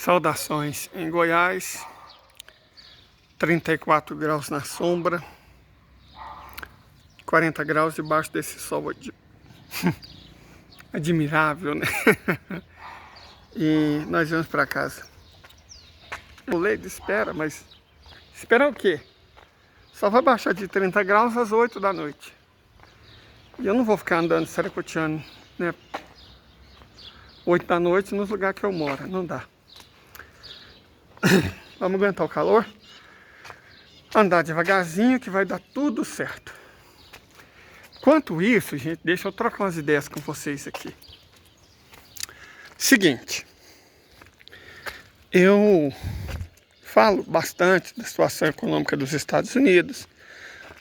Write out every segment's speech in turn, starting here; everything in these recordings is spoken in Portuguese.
Saudações em Goiás, 34 graus na sombra, 40 graus debaixo desse sol admirável, né? E nós vamos para casa. O leite espera, mas espera o quê? Só vai baixar de 30 graus às 8 da noite. E eu não vou ficar andando saracoteando, né? 8 da noite nos lugares que eu moro, não dá. Vamos aguentar o calor, andar devagarzinho que vai dar tudo certo. Enquanto isso, gente, deixa eu trocar umas ideias com vocês aqui. Seguinte, eu falo bastante da situação econômica dos Estados Unidos,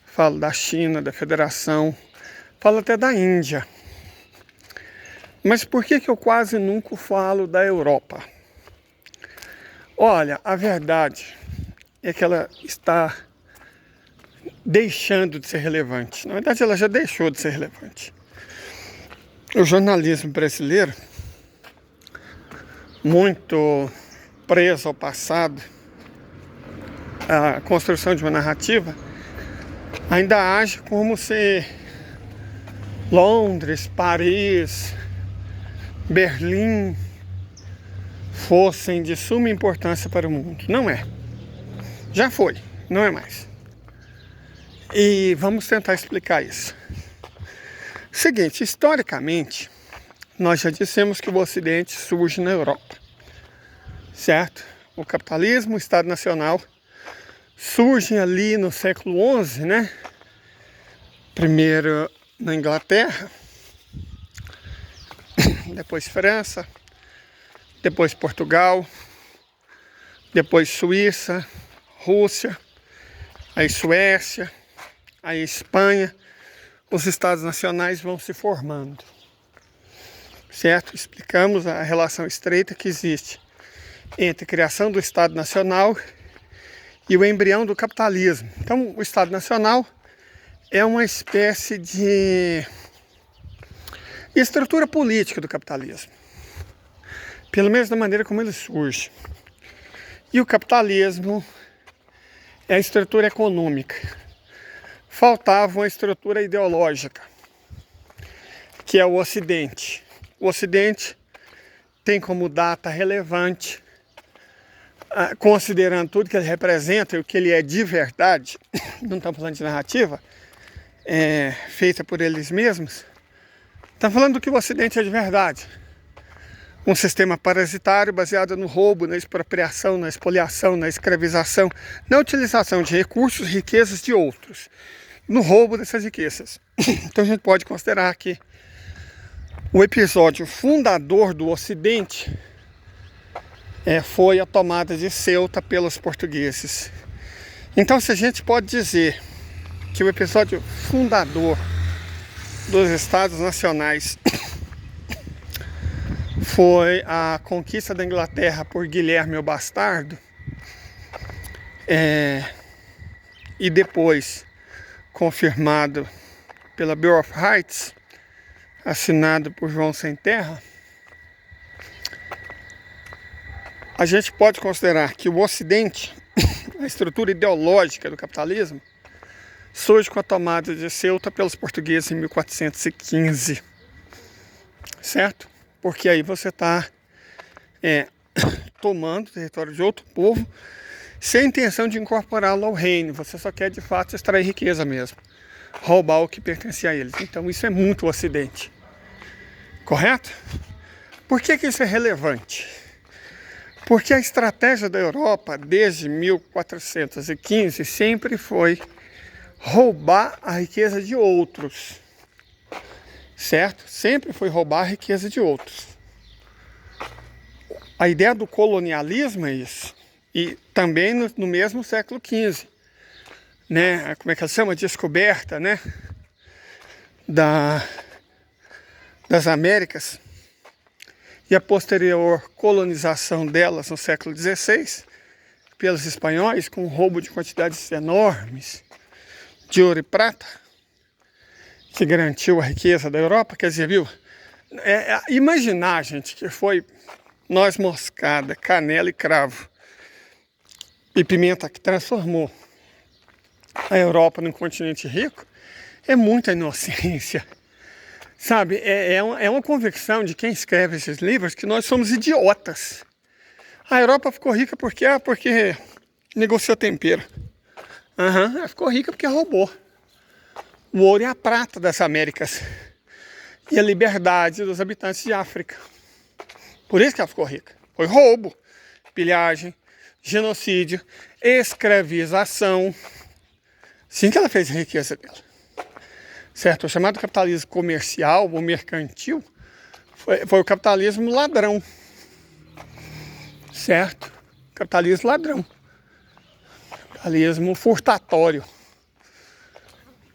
falo da China, da Federação, falo até da Índia. Mas por que eu quase nunca falo da Europa? Olha, a verdade é que ela está deixando de ser relevante. Na verdade, ela já deixou de ser relevante. O jornalismo brasileiro, muito preso ao passado, a construção de uma narrativa, ainda age como se Londres, Paris, Berlim fossem de suma importância para o mundo. Não é. Já foi, não é mais. E vamos tentar explicar isso. Seguinte, historicamente, nós já dissemos que o Ocidente surge na Europa, certo? O capitalismo, o Estado Nacional, surgem ali no século XI, né? Primeiro na Inglaterra, depois França, depois Portugal, depois Suíça, Rússia, aí Suécia, aí Espanha. Os estados nacionais vão se formando, certo? Explicamos a relação estreita que existe entre a criação do Estado Nacional e o embrião do capitalismo. Então, o Estado Nacional é uma espécie de estrutura política do capitalismo, pelo menos da maneira como ele surge. E o capitalismo é a estrutura econômica. Faltava uma estrutura ideológica, que é o Ocidente. O Ocidente tem como data relevante, considerando tudo que ele representa e o que ele é de verdade, não estamos falando de narrativa, feita por eles mesmos, estamos falando do que o Ocidente é de verdade. Um sistema parasitário baseado no roubo, na expropriação, na expoliação, na escravização, na utilização de recursos e riquezas de outros, no roubo dessas riquezas. Então a gente pode considerar que o episódio fundador do Ocidente foi a tomada de Ceuta pelos portugueses. Então, se a gente pode dizer que o episódio fundador dos Estados Nacionais foi a conquista da Inglaterra por Guilherme o Bastardo, e depois confirmado pela Bill of Rights, assinado por João Sem Terra, a gente pode considerar que o Ocidente, a estrutura ideológica do capitalismo, surge com a tomada de Ceuta pelos portugueses em 1415, certo? Porque aí você está tomando o território de outro povo sem intenção de incorporá-lo ao reino. Você só quer de fato extrair riqueza mesmo, roubar o que pertence a eles. Então isso é muito o Ocidente, correto? Por que isso é relevante? Porque a estratégia da Europa desde 1415 sempre foi roubar a riqueza de outros, certo? Sempre foi roubar a riqueza de outros. A ideia do colonialismo é isso. E também no mesmo século XV, né? Como é que ela chama? Descoberta, né? Das Américas e a posterior colonização delas no século XVI pelos espanhóis, com roubo de quantidades enormes de ouro e prata, que garantiu a riqueza da Europa. Quer dizer, viu? Imaginar, gente, que foi noz moscada, canela e cravo e pimenta, que transformou a Europa num continente rico, é muita inocência. Sabe, é uma convicção de quem escreve esses livros que nós somos idiotas. A Europa ficou rica porque negociou tempero. Ela ficou rica porque roubou o ouro e a prata das Américas e a liberdade dos habitantes de África. Por isso que ela ficou rica. Foi roubo, pilhagem, genocídio, escravização. Assim que ela fez a riqueza dela. Certo? O chamado capitalismo comercial ou mercantil foi o capitalismo ladrão. Certo? Capitalismo ladrão. Capitalismo furtatório.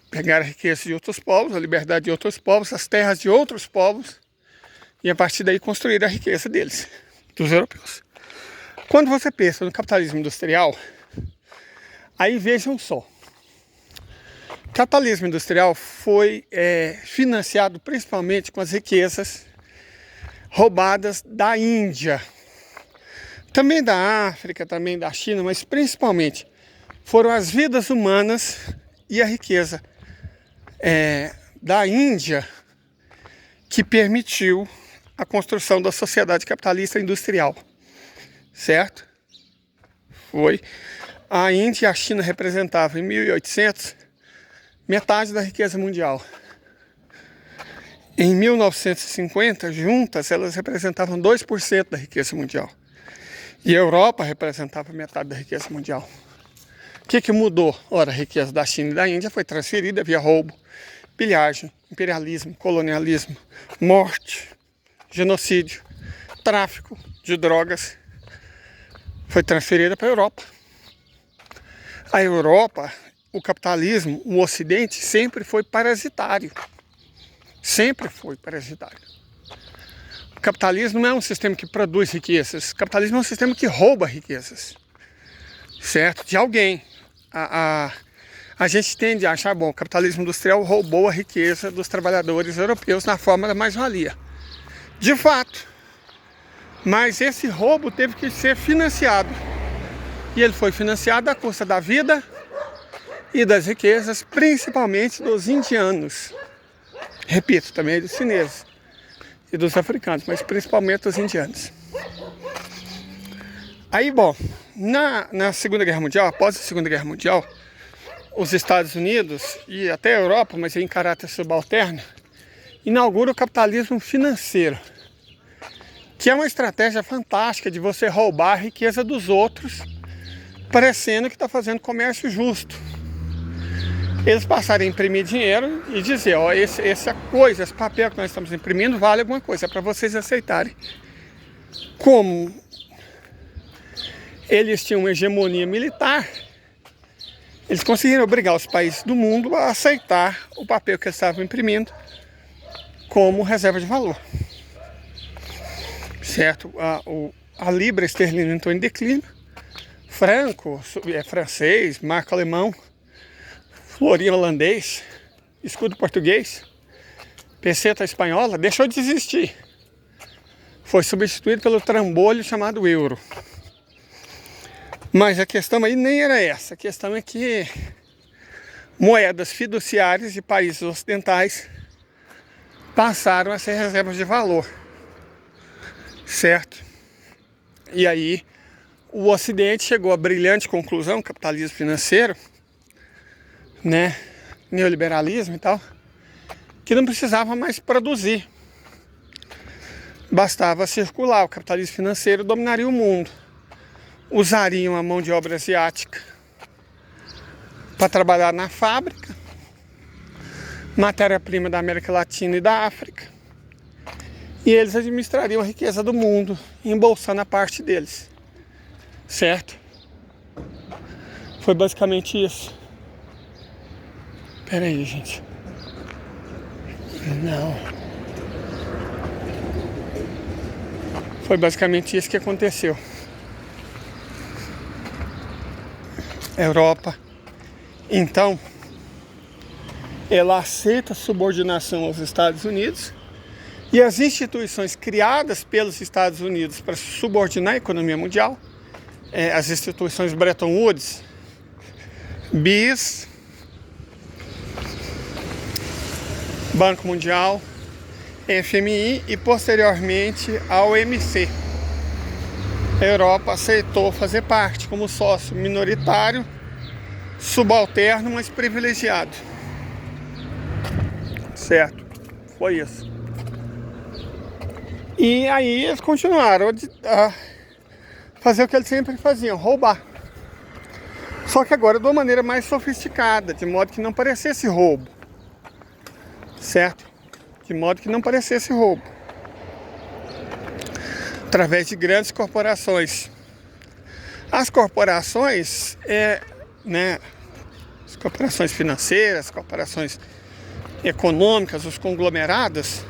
Pegar a riqueza de outros povos, a liberdade de outros povos, as terras de outros povos e a partir daí construir a riqueza deles, dos europeus. Quando você pensa no capitalismo industrial, aí vejam só. O capitalismo industrial foi financiado principalmente com as riquezas roubadas da Índia. Também da África, também da China, mas principalmente foram as vidas humanas e a riqueza da Índia que permitiu a construção da sociedade capitalista industrial. Certo? Foi. A Índia e a China representavam em 1800 metade da riqueza mundial. Em 1950, juntas, elas representavam 2% da riqueza mundial. E a Europa representava metade da riqueza mundial. O que mudou? Ora, a riqueza da China e da Índia foi transferida via roubo, pilhagem, imperialismo, colonialismo, morte, genocídio, tráfico de drogas. Foi transferida para a Europa. A Europa, o capitalismo, o Ocidente sempre foi parasitário. Sempre foi parasitário. O capitalismo não é um sistema que produz riquezas. O capitalismo é um sistema que rouba riquezas. Certo? De alguém. A gente tende a achar, bom, o capitalismo industrial roubou a riqueza dos trabalhadores europeus na forma da mais-valia. De fato. Mas esse roubo teve que ser financiado. E ele foi financiado à custa da vida e das riquezas, principalmente dos indianos. Repito, também dos chineses e dos africanos, mas principalmente dos indianos. Aí, bom, na Segunda Guerra Mundial, após a Segunda Guerra Mundial, os Estados Unidos e até a Europa, mas em caráter subalterno, inauguram o capitalismo financeiro, que é uma estratégia fantástica de você roubar a riqueza dos outros, parecendo que está fazendo comércio justo. Eles passaram a imprimir dinheiro e dizer, ó, essa coisa, esse papel que nós estamos imprimindo vale alguma coisa, é para vocês aceitarem. Como eles tinham uma hegemonia militar, eles conseguiram obrigar os países do mundo a aceitar o papel que eles estavam imprimindo como reserva de valor. Certo? A libra esterlina entrou em declínio, franco é francês, marco alemão, florim holandês, escudo português, peseta espanhola, deixou de existir. Foi substituído pelo trambolho chamado euro. Mas a questão aí nem era essa. A questão é que moedas fiduciárias de países ocidentais passaram a ser reservas de valor. Certo? E aí o Ocidente chegou à brilhante conclusão, capitalismo financeiro, né, neoliberalismo e tal, que não precisava mais produzir. Bastava circular. O capitalismo financeiro dominaria o mundo. Usariam a mão de obra asiática para trabalhar na fábrica, matéria-prima da América Latina e da África, e eles administrariam a riqueza do mundo, embolsando a parte deles. Certo? Foi basicamente isso. Pera aí, gente. Não. Foi basicamente isso que aconteceu. Europa, então, ela aceita a subordinação aos Estados Unidos E as instituições criadas pelos Estados Unidos para subordinar a economia mundial, as instituições Bretton Woods, BIS, Banco Mundial, FMI e posteriormente a OMC. A Europa aceitou fazer parte como sócio minoritário, subalterno, mas privilegiado. Certo? Foi isso. E aí eles continuaram a fazer o que eles sempre faziam, roubar. Só que agora de uma maneira mais sofisticada, de modo que não parecesse roubo. Certo? De modo que não parecesse roubo. Através de grandes corporações. As corporações, as corporações financeiras, as corporações econômicas, os conglomerados,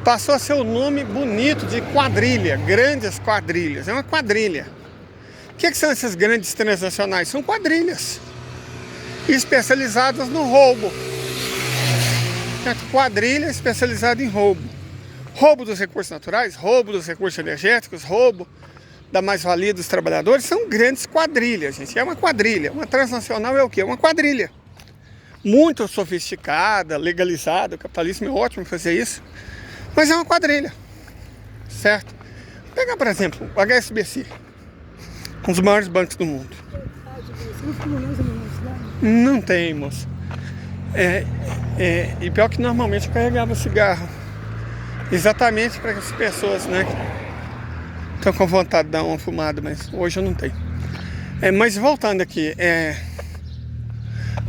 passou a ser o nome bonito de quadrilha, grandes quadrilhas. É uma quadrilha. O que são essas grandes transnacionais? São quadrilhas especializadas no roubo. Quadrilha especializada em roubo. Roubo dos recursos naturais, roubo dos recursos energéticos, roubo da mais-valia dos trabalhadores. São grandes quadrilhas, gente. É uma quadrilha. Uma transnacional é o quê? É uma quadrilha. Muito sofisticada, legalizada. O capitalismo é ótimo fazer isso. Mas é uma quadrilha. Certo? Pega, por exemplo, o HSBC. Um dos maiores bancos do mundo. Não tem, moço. E pior que normalmente eu carregava cigarro. Exatamente para as pessoas, né, que estão com vontade de dar uma fumada, mas hoje eu não tenho. Mas voltando aqui,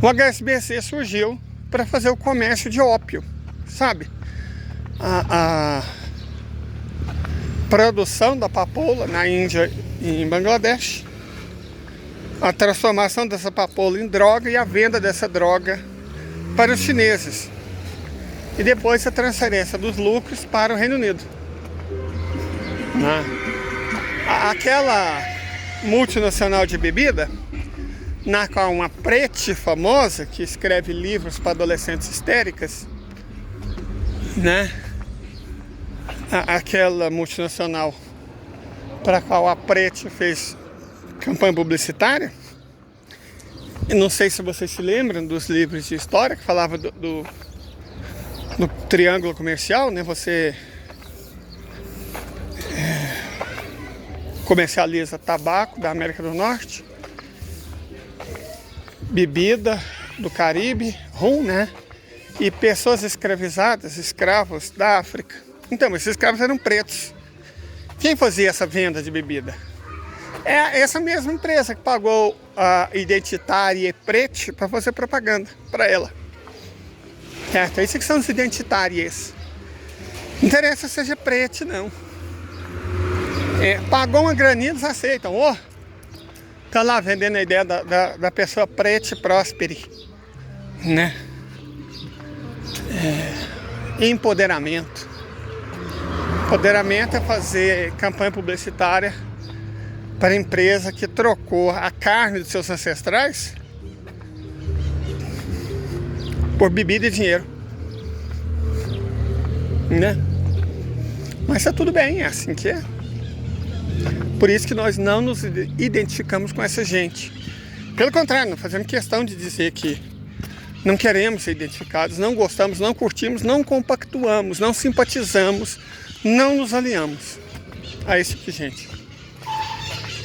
o HSBC surgiu para fazer o comércio de ópio, sabe? A produção da papoula na Índia e em Bangladesh, a transformação dessa papoula em droga e a venda dessa droga para os chineses. E depois a transferência dos lucros para o Reino Unido. Aquela multinacional de bebida, na qual uma prete famosa, que escreve livros para adolescentes histéricas, né? Aquela multinacional para a qual a prete fez campanha publicitária. Eu não sei se vocês se lembram dos livros de história que falava do triângulo comercial, né? Você comercializa tabaco da América do Norte, bebida do Caribe, rum, né? E pessoas escravizadas, escravos da África. Então, esses escravos eram pretos. Quem fazia essa venda de bebida? É essa mesma empresa que pagou a Identitária Prete para fazer propaganda para ela. Certo? Isso que são os identitários. Não interessa seja prete, não. Pagou uma graninha, eles aceitam. Tá lá vendendo a ideia da pessoa prete próspere, né? Empoderamento. Empoderamento é fazer campanha publicitária para a empresa que trocou a carne dos seus ancestrais por bebida e dinheiro, né? Mas tá tudo bem, é assim que é. Por isso que nós não nos identificamos com essa gente. Pelo contrário, não fazemos questão de dizer que não queremos ser identificados, não gostamos, não curtimos, não compactuamos, não simpatizamos, não nos alinhamos a esse tipo de gente.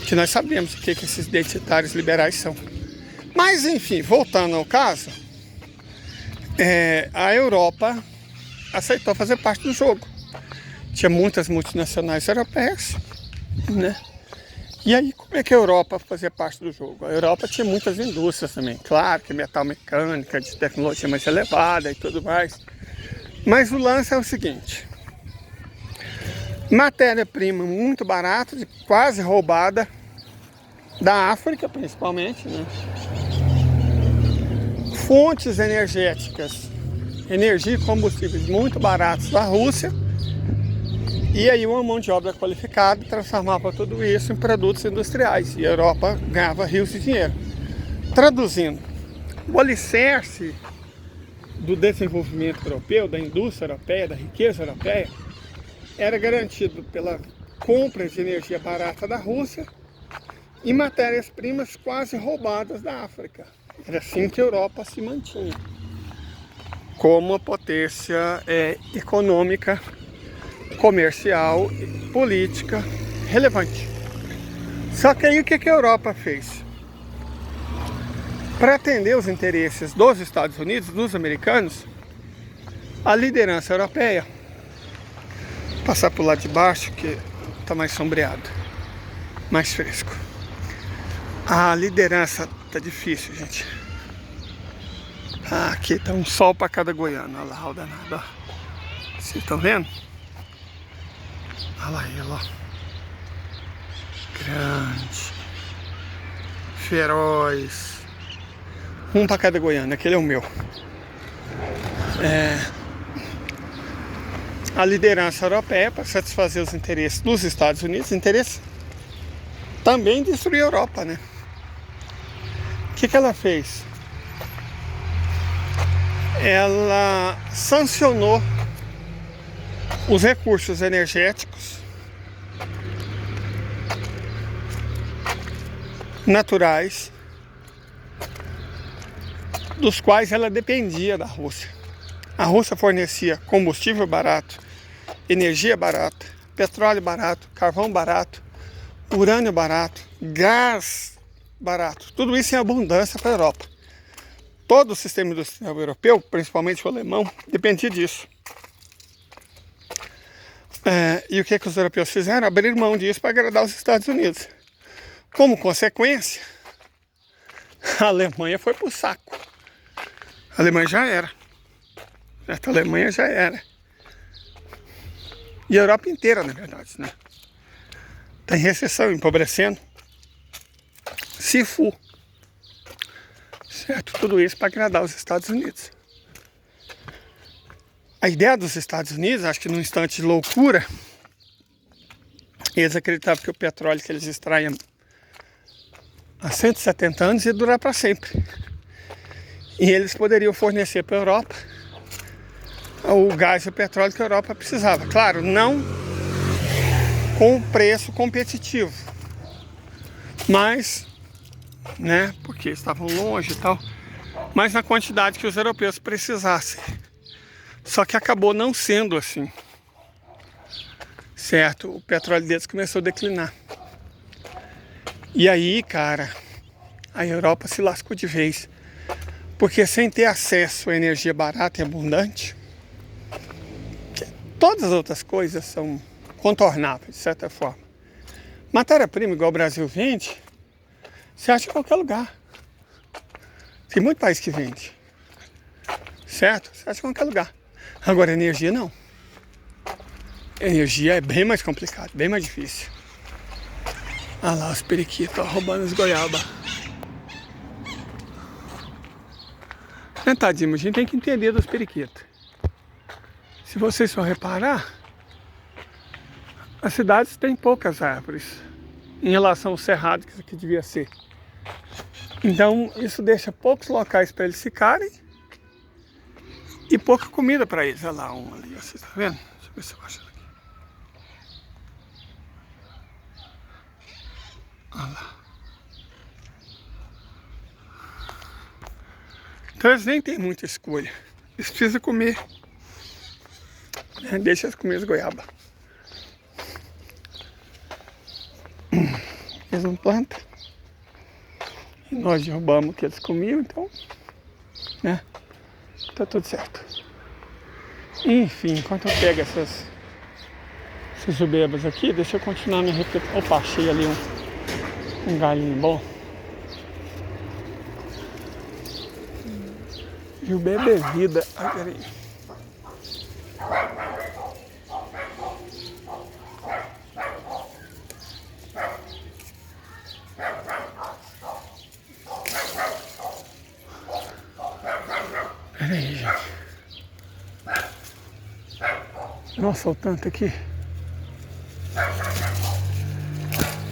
Que nós sabemos o que esses identitários liberais são. Mas enfim, voltando ao caso, a Europa aceitou fazer parte do jogo. Tinha muitas multinacionais europeias, né? E aí, como é que a Europa fazia parte do jogo? A Europa tinha muitas indústrias também, claro, que metal mecânica, de tecnologia mais elevada e tudo mais. Mas o lance é o seguinte: matéria-prima muito barata, quase roubada, da África principalmente, né? Fontes energéticas, energia e combustíveis muito baratos da Rússia. E aí uma mão de obra qualificada transformava tudo isso em produtos industriais. E a Europa ganhava rios de dinheiro. Traduzindo, o alicerce do desenvolvimento europeu, da indústria europeia, da riqueza europeia, era garantido pela compra de energia barata da Rússia e matérias-primas quase roubadas da África. Era assim que a Europa se mantinha, como uma potência econômica, comercial e política relevante. Só que aí o que a Europa fez? Para atender os interesses dos Estados Unidos, dos americanos, a liderança europeia, passar por lá de baixo que está mais sombreado, mais fresco. A liderança tá difícil, gente. Aqui tá um sol para cada goiano, olha lá, o danado, ó. Vocês estão vendo? Olha lá ele, ó. Grande, feroz. Um para cada goiano, aquele é o meu. A liderança europeia, para satisfazer os interesses dos Estados Unidos, interesse também destruir a Europa, né? O que ela fez? Ela sancionou os recursos energéticos naturais dos quais ela dependia da Rússia. A Rússia fornecia combustível barato, energia barata, petróleo barato, carvão barato, urânio barato, gás barato. Tudo isso em abundância para a Europa. Todo o sistema industrial europeu, principalmente o alemão, dependia disso. E o que os europeus fizeram? Abrir mão disso para agradar os Estados Unidos. Como consequência, a Alemanha foi para o saco. A Alemanha já era. A Alemanha já era. E a Europa inteira, na verdade, né? Está em recessão, empobrecendo. Se for. Certo? Tudo isso para agradar os Estados Unidos. A ideia dos Estados Unidos, acho que num instante de loucura, eles acreditavam que o petróleo que eles extraem há 170 anos ia durar para sempre. E eles poderiam fornecer para a Europa o gás e o petróleo que a Europa precisava. Claro, não com preço competitivo, mas, né, porque estavam longe e tal, mas na quantidade que os europeus precisassem. Só que acabou não sendo assim, certo? O petróleo deles começou a declinar. E aí, cara, a Europa se lascou de vez, porque sem ter acesso à energia barata e abundante, todas as outras coisas são contornáveis, de certa forma. Matéria-prima, igual o Brasil vende, você acha em qualquer lugar. Tem muito país que vende, certo? Você acha em qualquer lugar. Agora, energia não. Energia é bem mais complicado, bem mais difícil. Olha lá os periquitos, ó, roubando os goiaba. Tadinho, a gente tem que entender dos periquitos. Se vocês for reparar, as cidades têm poucas árvores em relação ao cerrado que isso aqui devia ser. Então isso deixa poucos locais para eles ficarem e pouca comida para eles. Olha lá um ali, vocês estão vendo? Deixa eu ver se eu acho aqui. Olha lá. Então eles nem têm muita escolha. Eles precisam comer. Deixa eles comer as goiaba. Eles não plantam. E nós derrubamos o que eles comiam, então, né? Tá tudo certo. Enfim, enquanto eu pego essas jubebas aqui, deixa eu continuar minha repetição. Opa, achei ali um galinho bom. Jubeba é vida. Ai, peraí. Peraí, gente. Nossa, o tanto aqui.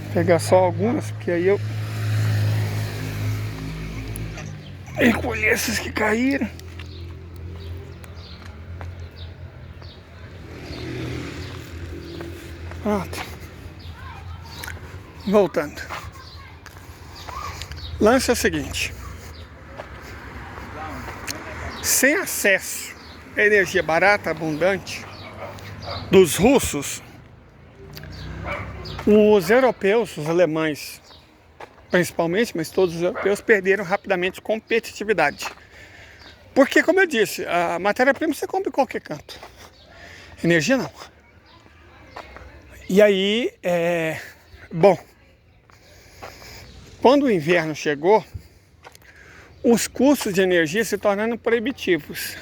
Vou pegar só algumas, porque aí eu recolhi esses que caíram. Pronto. Voltando. Lance é o seguinte. Sem acesso à energia barata, abundante dos russos, os europeus, os alemães principalmente, mas todos os europeus perderam rapidamente competitividade. Porque, como eu disse, a matéria-prima você compra em qualquer canto. Energia não. E aí, bom, quando o inverno chegou, os custos de energia se tornaram proibitivos.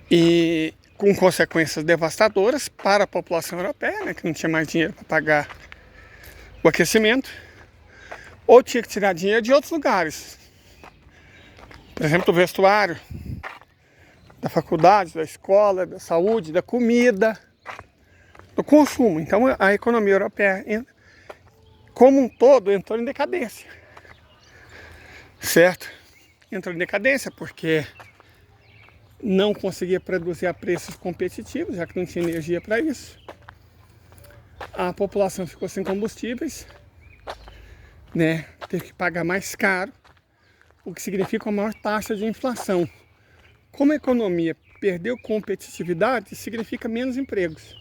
E com consequências devastadoras para a população europeia, né, que não tinha mais dinheiro para pagar o aquecimento, ou tinha que tirar dinheiro de outros lugares. Por exemplo, do vestuário, da faculdade, da escola, da saúde, da comida, do consumo. Então a economia europeia, como um todo, entrou em decadência. Certo? Entrou em decadência porque não conseguia produzir a preços competitivos, já que não tinha energia para isso. A população ficou sem combustíveis, né? Teve que pagar mais caro, o que significa uma maior taxa de inflação. Como a economia perdeu competitividade, significa menos empregos.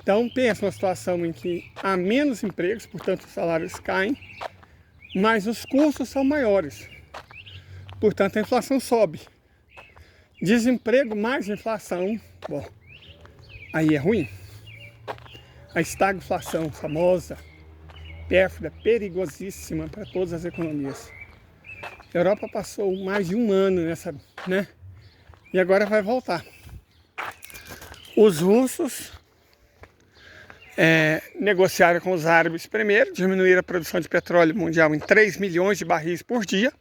Então pensa uma situação em que há menos empregos, portanto os salários caem, mas os custos são maiores, portanto a inflação sobe. Desemprego mais inflação, bom, aí é ruim. A estagflação famosa, pérfida, perigosíssima para todas as economias. A Europa passou mais de um ano nessa, né? E agora vai voltar. Os russos negociaram com os árabes primeiro, diminuíram a produção de petróleo mundial em 3 milhões de barris por dia.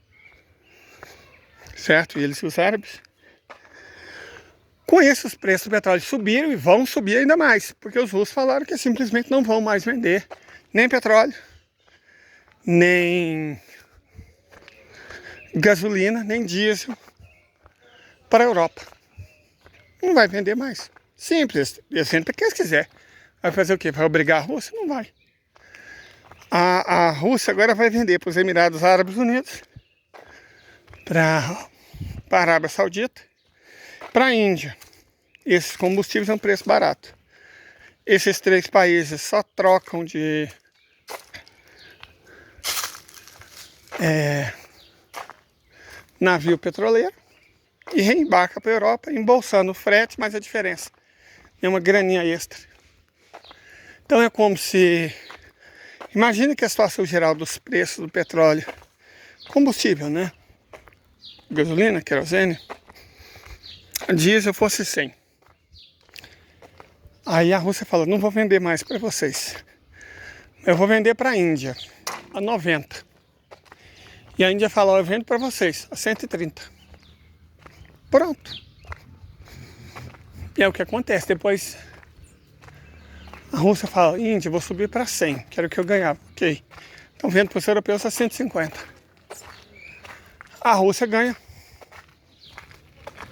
Certo? E eles, os árabes. Com isso, os preços do petróleo subiram e vão subir ainda mais, porque os russos falaram que simplesmente não vão mais vender nem petróleo, nem gasolina, nem diesel para a Europa. Não vai vender mais. Simples, eles vendem para quem eles quiser. Vai fazer o quê? Vai obrigar a Rússia? Não vai. A Rússia agora vai vender para os Emirados Árabes Unidos, para a Arábia Saudita, para a Índia. Esses combustíveis é um preço barato. Esses 3 países só trocam de navio petroleiro e reembarca para a Europa, embolsando o frete, mas a diferença é uma graninha extra. Então é como se... Imagina que a situação geral dos preços do petróleo, combustível, né? Gasolina, querosene, diesel fosse 100. Aí a Rússia fala, não vou vender mais para vocês. Eu vou vender para a Índia a 90. E a Índia fala, eu vendo para vocês a 130. Pronto. E é o que acontece. Depois a Rússia fala, Índia, vou subir para 100, que era o que eu ganhava. Ok. Então vendo para os europeus a 150. A Rússia ganha,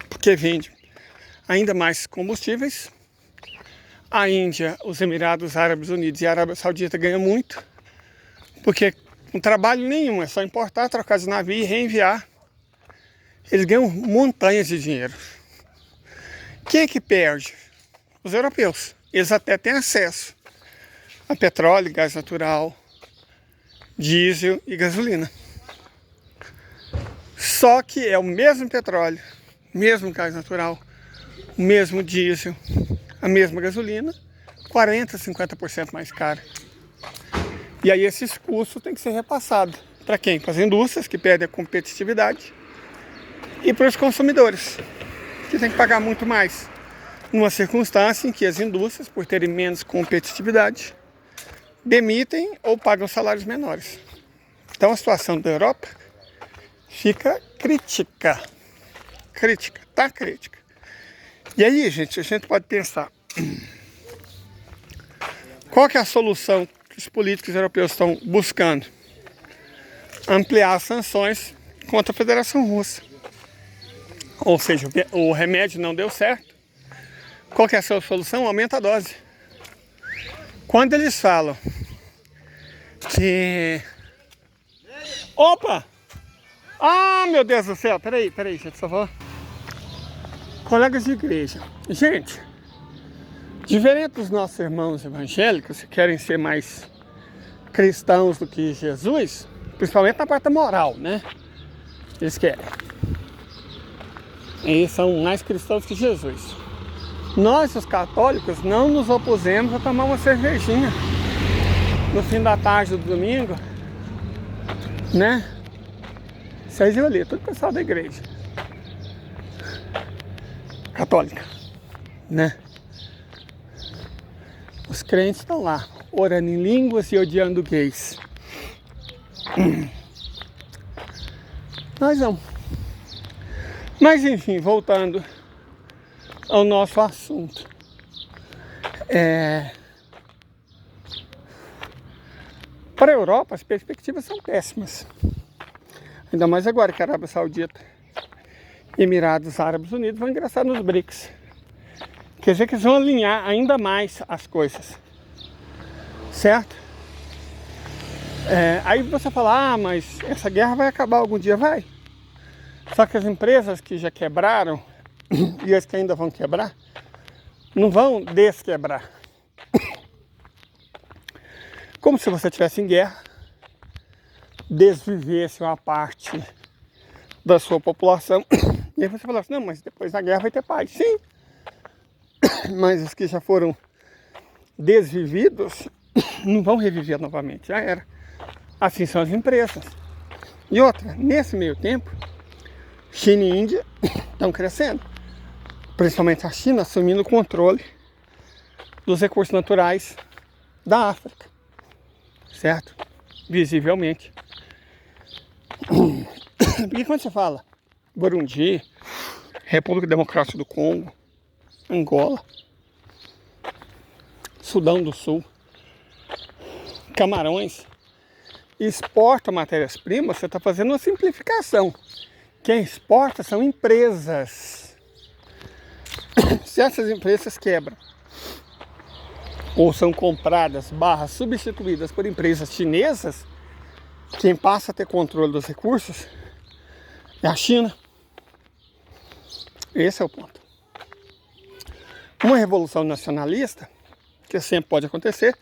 porque vende ainda mais combustíveis. A Índia, os Emirados Árabes Unidos e a Arábia Saudita ganham muito, porque com trabalho nenhum, é só importar, trocar de navio e reenviar. Eles ganham montanhas de dinheiro. Quem é que perde? Os europeus. Eles até têm acesso a petróleo, gás natural, diesel e gasolina. Só que é o mesmo petróleo, mesmo gás natural, o mesmo diesel, a mesma gasolina, 40%, 50% mais caro. E aí esses custos têm que ser repassados. Para quem? Para as indústrias, que perdem a competitividade, e para os consumidores, que tem que pagar muito mais. Numa circunstância em que as indústrias, por terem menos competitividade, demitem ou pagam salários menores. Então a situação da Europa fica crítica. Crítica, tá crítica. E aí, gente, a gente pode pensar, qual que é a solução que os políticos europeus estão buscando? Ampliar as sanções contra a Federação Russa. Ou seja, o remédio não deu certo. Qual que é a sua solução? Aumenta a dose. Quando eles falam que... Opa! Ah, meu Deus do céu! Peraí, gente, por favor. Colegas de igreja. Gente, diferente dos nossos irmãos evangélicos, que querem ser mais cristãos do que Jesus, principalmente na parte moral, né? Eles querem. Eles são mais cristãos que Jesus. Nós, os católicos, não nos opusemos a tomar uma cervejinha no fim da tarde do domingo, né? Vocês viram ali, todo o pessoal da igreja católica, né? Os crentes estão lá, orando em línguas e odiando gays. Nós não. Mas enfim, voltando ao nosso assunto. Para a Europa, as perspectivas são péssimas. Ainda mais agora que a Arábia Saudita e Emirados Árabes Unidos vão ingressar nos BRICS. Quer dizer que eles vão alinhar ainda mais as coisas. Certo? Aí você fala, ah, mas essa guerra vai acabar algum dia, vai. Só que as empresas que já quebraram e as que ainda vão quebrar, não vão desquebrar. Como se você estivesse em guerra, desvivesse uma parte da sua população. E aí você fala assim, não, mas depois da guerra vai ter paz. Sim, mas os que já foram desvividos não vão reviver novamente, já era. Assim são as empresas. E outra, nesse meio tempo, China e Índia estão crescendo. Principalmente a China assumindo o controle dos recursos naturais da África. Certo? Visivelmente. Porque quando você fala Burundi, República Democrática do Congo, Angola, Sudão do Sul, Camarões, exporta matérias-primas, você está fazendo uma simplificação. Quem exporta são empresas. Se essas empresas quebram ou são compradas, substituídas por empresas chinesas, quem passa a ter controle dos recursos é a China. Esse é o ponto. Uma revolução nacionalista, que sempre pode acontecer,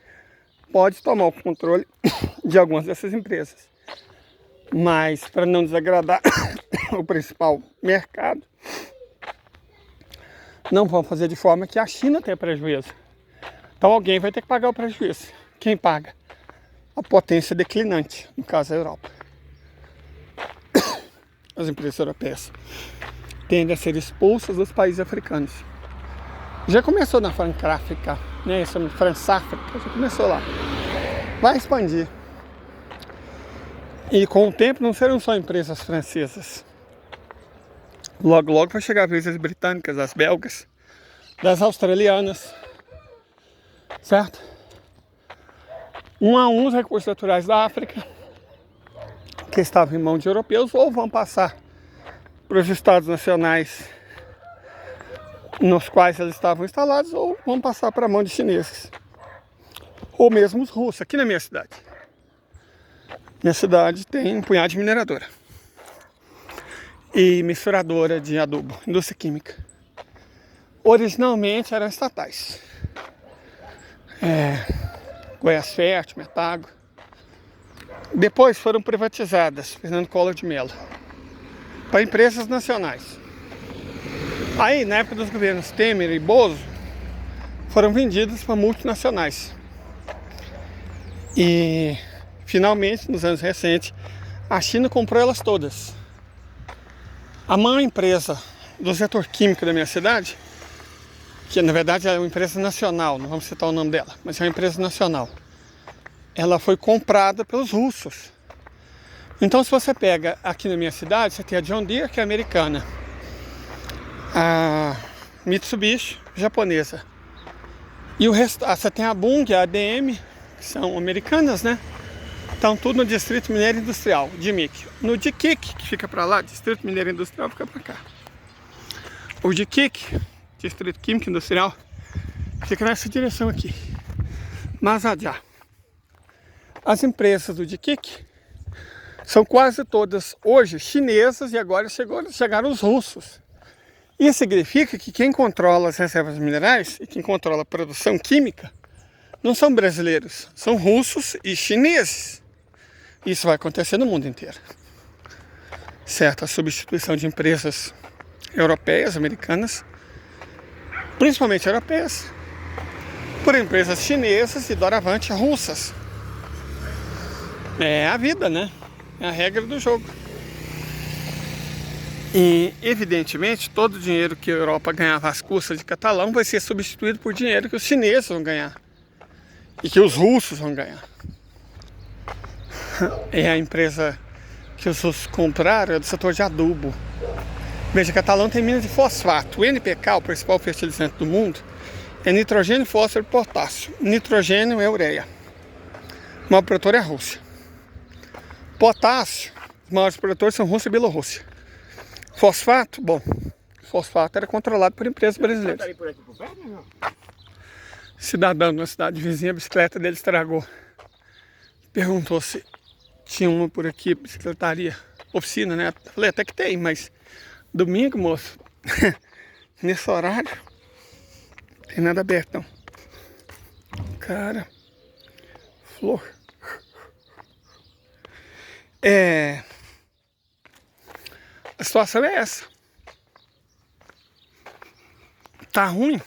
pode tomar o controle de algumas dessas empresas. Mas, para não desagradar o principal mercado, não vão fazer de forma que a China tenha prejuízo. Então alguém vai ter que pagar o prejuízo. Quem paga? A potência declinante, no caso a Europa. As empresas europeias tendem a ser expulsas dos países africanos. Já começou na França-África, né? Isso é França-África, já começou lá. Vai expandir. E com o tempo não serão só empresas francesas. Logo, logo vai chegar a vez das britânicas, das belgas, das australianas. Certo? Um a um os recursos naturais da África, que estavam em mão de europeus, ou vão passar para os estados nacionais nos quais eles estavam instalados, ou vão passar para a mão de chineses. Ou mesmo os russos, aqui na minha cidade. Minha cidade tem um punhado de mineradora e misturadora de adubo, indústria química. Originalmente eram estatais. Goiás Fértil, Metago. Depois foram privatizadas, Fernando Collor de Mello, para empresas nacionais. Aí, na época dos governos Temer e Bozo, foram vendidas para multinacionais. E, finalmente, nos anos recentes, a China comprou elas todas. A maior empresa do setor químico da minha cidade, que na verdade é uma empresa nacional, não vamos citar o nome dela, mas é uma empresa nacional, ela foi comprada pelos russos. Então, se você pega aqui na minha cidade, você tem a John Deere, que é americana, a Mitsubishi, japonesa, e o resto, você tem a Bunge, a ADM, que são americanas, né? Estão tudo no Distrito Mineiro Industrial, DMIC. No DIKIK, que fica para lá, Distrito Mineiro Industrial, fica para cá. O DIKIK, Distrito Químico Industrial, fica nessa direção aqui. Mas adiante. As empresas do DKIK são quase todas hoje chinesas e agora chegaram os russos. Isso significa que quem controla as reservas minerais e quem controla a produção química não são brasileiros, são russos e chineses. Isso vai acontecer no mundo inteiro. Certo? A substituição de empresas europeias, americanas, principalmente europeias, por empresas chinesas e doravante russas. É a vida, né? É a regra do jogo. E, evidentemente, todo o dinheiro que a Europa ganhava às custas de Catalão vai ser substituído por dinheiro que os chineses vão ganhar. E que os russos vão ganhar. É a empresa que os russos compraram, é do setor de adubo. Veja, Catalão tem minas de fosfato. O NPK, o principal fertilizante do mundo, é nitrogênio, fósforo e potássio. Nitrogênio é ureia. O maior produtor é a Rússia. Potássio, os maiores produtores são Rússia e Bielorrússia. Fosfato, bom, fosfato era controlado por empresas brasileiras. Cidadão de uma cidade vizinha, a bicicleta dele estragou. Perguntou se tinha uma por aqui, bicicletaria, oficina, né? Falei, até que tem, mas domingo, moço, nesse horário, não tem nada aberto, não. Cara, flor. A situação é essa. Tá ruim,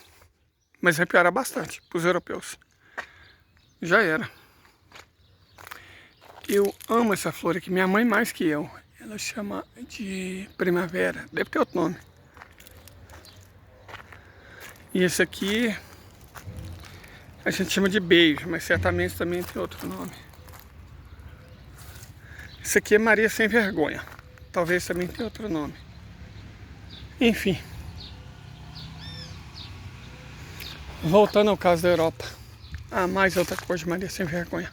mas vai piorar bastante para os europeus. Já era. Eu amo essa flor aqui, minha mãe mais que eu. Ela chama de primavera, deve ter outro nome. E esse aqui a gente chama de beijo, mas certamente também tem outro nome. Esse aqui é Maria Sem Vergonha. Talvez também tenha outro nome. Enfim. Voltando ao caso da Europa. Mais outra coisa de Maria Sem Vergonha.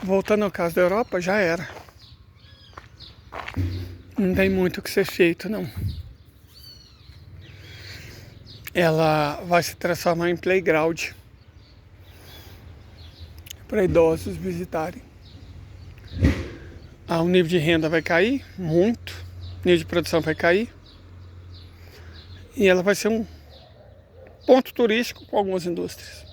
Voltando ao caso da Europa, já era. Não tem muito o que ser feito, não. Ela vai se transformar em playground para idosos visitarem. O nível de renda vai cair muito, o nível de produção vai cair. E ela vai ser um ponto turístico com algumas indústrias.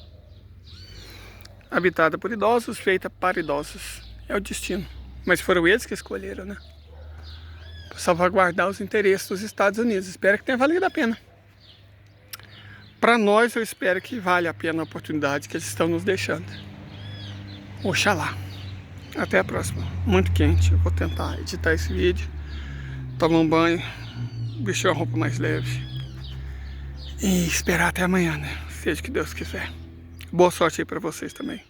Habitada por idosos, feita para idosos. É o destino. Mas foram eles que escolheram, né? Para salvaguardar os interesses dos Estados Unidos. Espero que tenha valido a pena. Para nós, eu espero que valha a pena a oportunidade que eles estão nos deixando. Oxalá. Até a próxima. Muito quente. Eu vou tentar editar esse vídeo. Tomar um banho. Vestir uma roupa mais leve. E esperar até amanhã, né? Seja o que Deus quiser. Boa sorte aí para vocês também.